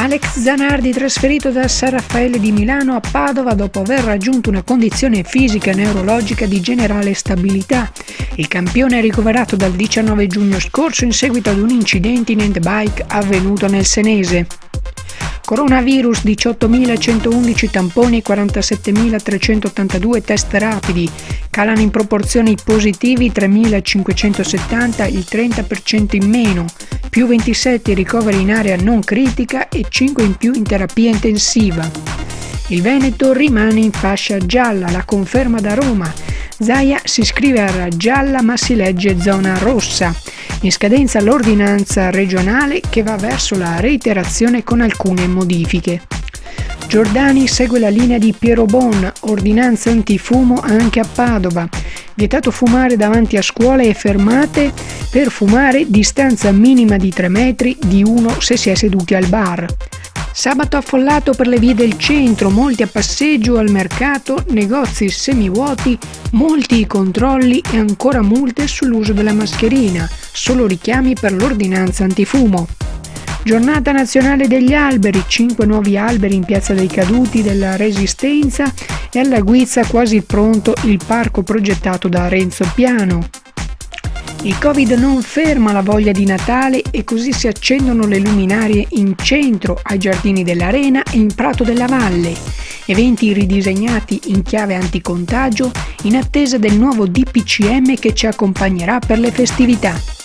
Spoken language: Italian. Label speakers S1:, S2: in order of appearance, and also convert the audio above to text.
S1: Alex Zanardi trasferito da San Raffaele di Milano a Padova dopo aver raggiunto una condizione fisica e neurologica di generale stabilità. Il campione è ricoverato dal 19 giugno scorso in seguito ad un incidente in handbike avvenuto nel Senese. Coronavirus, 18.111 tamponi e 47.382 test rapidi, calano in proporzioni positivi 3.570, il 30% in meno, più 27 ricoveri in area non critica e 5 in più in terapia intensiva. Il Veneto rimane in fascia gialla, la conferma da Roma. Zaia si iscrive a gialla ma si legge zona rossa. In scadenza l'ordinanza regionale che va verso la reiterazione con alcune modifiche. Giordani segue la linea di Piero Bon, ordinanza antifumo anche a Padova. Vietato fumare davanti a scuole e fermate, per fumare distanza minima di 3 metri, di 1 se si è seduti al bar. Sabato affollato per le vie del centro, molti a passeggio al mercato, negozi semivuoti, molti i controlli e ancora multe sull'uso della mascherina, solo richiami per l'ordinanza antifumo. Giornata nazionale degli alberi, 5 nuovi alberi in Piazza dei Caduti della Resistenza e alla Guizza quasi pronto il parco progettato da Renzo Piano. Il Covid non ferma la voglia di Natale e così si accendono le luminarie in centro, ai Giardini dell'Arena e in Prato della Valle. Eventi ridisegnati in chiave anticontagio in attesa del nuovo DPCM che ci accompagnerà per le festività.